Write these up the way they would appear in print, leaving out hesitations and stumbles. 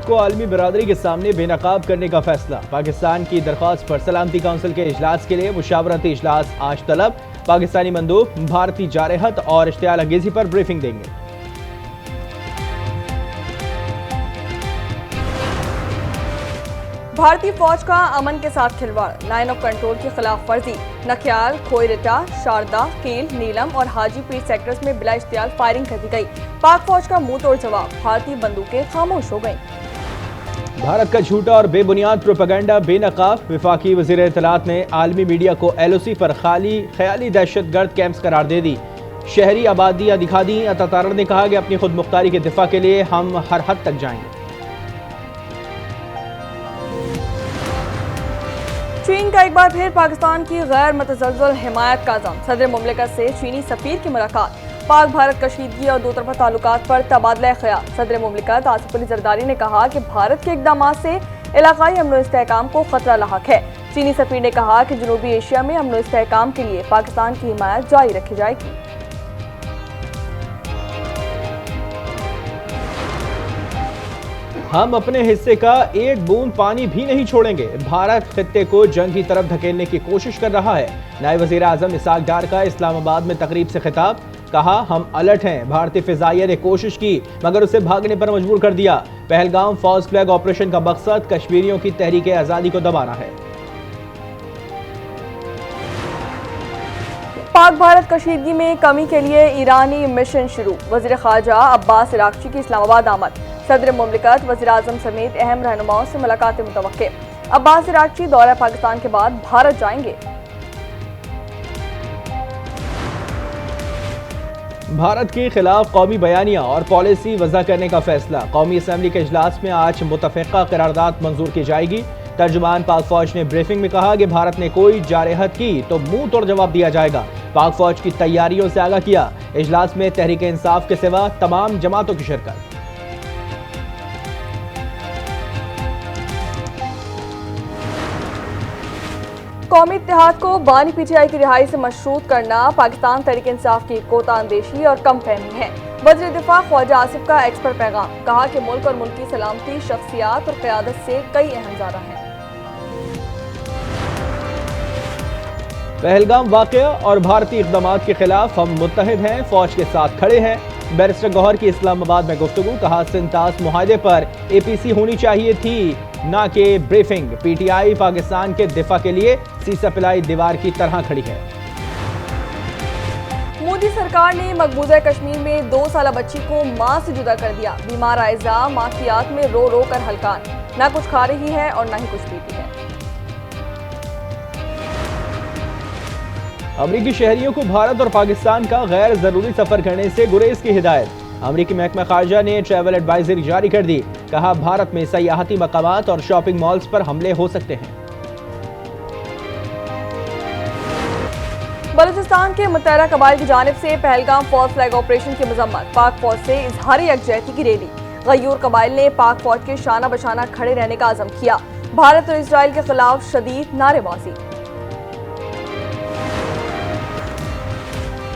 को आलमी बरादरी के सामने बेनकाब करने का फैसला। पाकिस्तान की दरख्वास्त पर सलामती काउंसिल के इजलास के लिए मुशावरती इजलास आज तलब। पाकिस्तानी मंदूब भारतीय जारहत और इश्तियाल अंगेजी पर ब्रीफिंग देंगे। भारतीय फौज का अमन के साथ खिलवाड़, लाइन ऑफ कंट्रोल की खिलाफ वर्जी। नखयाल, खोयरिटा, शारदा, कील, नीलम और हाजीपीर सेक्टर्स में बिला इश्तियाल फायरिंग कर दी गई। पाक फौज का मुंह तोड़ जवाब, भारतीय बंदूकें खामोश हो गईं। भारत का झूठा और बेबुनियाद प्रोपेगेंडा बेनकाब। वफाकी वज़ीर इत्तलात ने आलमी मीडिया को LOC पर ख्याली दहशतगर्द कैंप्स करार दे दी। शहरी आबादियाँ दिखा दी। अतातार ने कहा कि अपनी खुद मुख्तारी के दिफा के लिए हम हर हद तक जाएंगे। चीन का एक बार फिर पाकिस्तान की गैर मतज़ल्ज़ल हिमायत का अज़म। सदर मुमलिकत से चीनी सफ़ीर की मुलाकात। पाक भारत कशीदगी और दोतरफा ताल्लुकात पर तबादला ख्याल। सदर मुमलिकत आसिफ अली जरदारी ने कहा कि भारत के इक़दामात से इलाकाई अमन और इस्तेहकाम को खतरा लाहक है। चीनी सफ़ीर ने कहा कि जनूबी एशिया में अमन और इस्तेहकाम के लिए पाकिस्तान की हिमायत जारी रखी जाएगी। हम अपने हिस्से का एक बूंद पानी भी नहीं छोड़ेंगे। भारत खित्ते को जंग की तरफ धकेलने की कोशिश कर रहा है। नायब वज़ीर आज़म इसाक डार का इस्लामाबाद में तकरीब से खिताब। कहा, हम अलर्ट हैं। भारतीय फिजाइया ने कोशिश की मगर उसे भागने पर मजबूर कर दिया। पहलगाम फॉल्स फ्लैग ऑपरेशन का मकसद कश्मीरियों की तहरीक आज़ादी को दबाना है। पाक भारत कशीदगी में कमी के लिए ईरानी मिशन शुरू। वज़ीर ख़ारजा अब्बास इराक़ची की इस्लामाबाद आमद। सदर मुमलिकत, वज़ीर आज़म समेत अहम रहनुमाओं से मुलाकातें मुतवक्के। अब्बास इराक़ची दौरा पाकिस्तान के बाद भारत जाएंगे। भारत के खिलाफ कौमी बयानिया और पॉलिसी वज़ा करने का फैसला। कौमी असम्बली के इजलास में आज मुतफ़िक़ा करारदाद मंजूर की जाएगी। तर्जुमान पाक फौज ने ब्रीफिंग में कहा कि भारत ने कोई जारहत की तो मुंह तोड़ जवाब दिया जाएगा। पाक फौज की तैयारियों से आगाह किया। इजलास में तहरीक इंसाफ के सिवा तमाम जमातों की शिरकत। कौमी इत्तेहाद को बानी PTI की रिहाई से मशरूत करना पाकिस्तान तहरीक इंसाफ की कोता अंदेशी और कम फहमी है। वज़ीर दिफा ख्वाजा आसिफ का एक्स पर पैगाम। कहा कि मुल्क और मुल्की सलामती, शख्सियात और क़यादत से कई अहम ज़्यादा हैं। पहलगाम वाक़या और भारतीय इक़दामात के खिलाफ हम मुत्तहिद हैं, फौज के साथ खड़े हैं। बैरिस्टर गौहर की इस्लामाबाद में गुफ्तगू। कहा, सिंतास मुआहदे पर APC होनी चाहिए थी ना कि ब्रीफिंग। PTI पाकिस्तान के दिफा के लिए सीसा पिलाई दीवार की तरह खड़ी है। मोदी सरकार ने मकबूजा कश्मीर में 2 साला बच्ची को मां से जुदा कर दिया। बीमार आयजा मां की याद में रो रो कर हलकान, ना कुछ खा रही है और ना ही कुछ पीती है। अमरीकी शहरियों को भारत और पाकिस्तान का गैर जरूरी सफर करने से गुरेज की हिदायत। अमरीकी महकमा खारजा ने ट्रैवल एडवाइजरी जारी कर दी। कहा, भारत में सयाहती मकामात और शॉपिंग मॉल्स पर हमले हो सकते हैं। बलूचिस्तान के मुत्तहदा कबाइल की जानिब से पहलगाम फॉल्स फ्लैग ऑपरेशन की मजम्मत। पाक फौज से इजहारी यकजहती की रैली। गयूर कबाइल ने पाक फौज के शाना बशाना खड़े रहने का अज़म किया। भारत और इजराइल के खिलाफ शदीद नारेबाजी।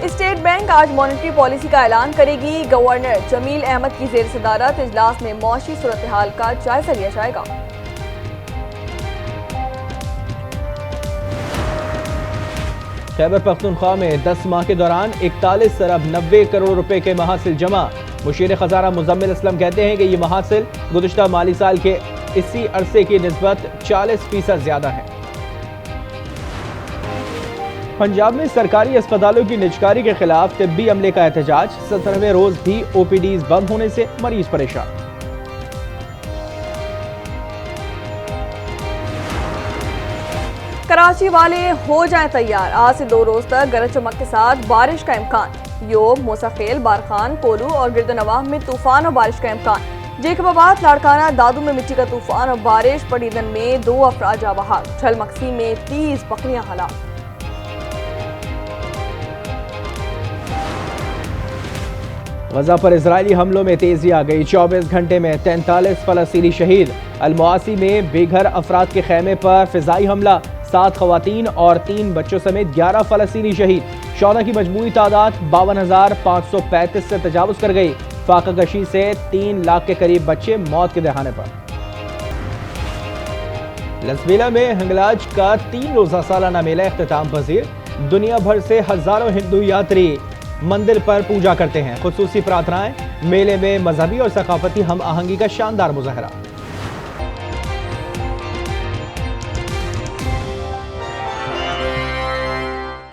स्टेट बैंक आज मॉनेटरी पॉलिसी का ऐलान करेगी। गवर्नर जमील अहमद की जेर सदारत इजलास में मौशी सूरत हाल का जायजा लिया जाएगा। खैबर पख्तूनख्वा में 10 माह के दौरान 41 अरब 90 करोड़ रुपए के महासिल जमा। मुशीर खजाना मुजम्मिल असलम कहते हैं कि ये महासिल गुज़िश्ता माली साल के इसी अरसे की निस्बत 40% ज्यादा है। पंजाब में सरकारी अस्पतालों की निजकारी के खिलाफ तिब्बी अमले का एहतजाज। 17वें रोज भी OPDs बंद होने से मरीज परेशान। कराची वाले हो जाएं तैयार। आज से 2 रोज तक गरज चमक के साथ बारिश का इम्कान। योब, मूसाखेल, बारखान, कोलू और गिरदनवाह में तूफान और बारिश का इम्कान। जेकबाबाद, लाड़काना, दादू में मिट्टी का तूफान और बारिश। पड़ीदन में 2 अफराद जाँ बहक। झलमक्सी में 30 बकरियां हलाक। गजा पर इजरायली हमलों में तेजी आ गई। 24 घंटे में 43 फलस्तीनी शहीद। अलमुआसी में बेघर अफराद के खेमे पर फिजाई हमला। 7 खवातीन और 3 बच्चों समेत 11 फलस्तीनी शहीद। शौहदा की मजमूई तादाद 52,535 से तजावुज कर गई। फाका कशी से 3 लाख के करीब बच्चे मौत के दहाने पर। लसबेला में हिंगलाज का 3 रोजा सालाना मेला इख्तिताम पजीर। दुनिया भर से हजारों हिंदू यात्री मंदिर पर पूजा करते हैं। खुसूसी प्रार्थनाएं, मेले में मजहबी और सकाफती हम आहंगी का शानदार मुजाहरा।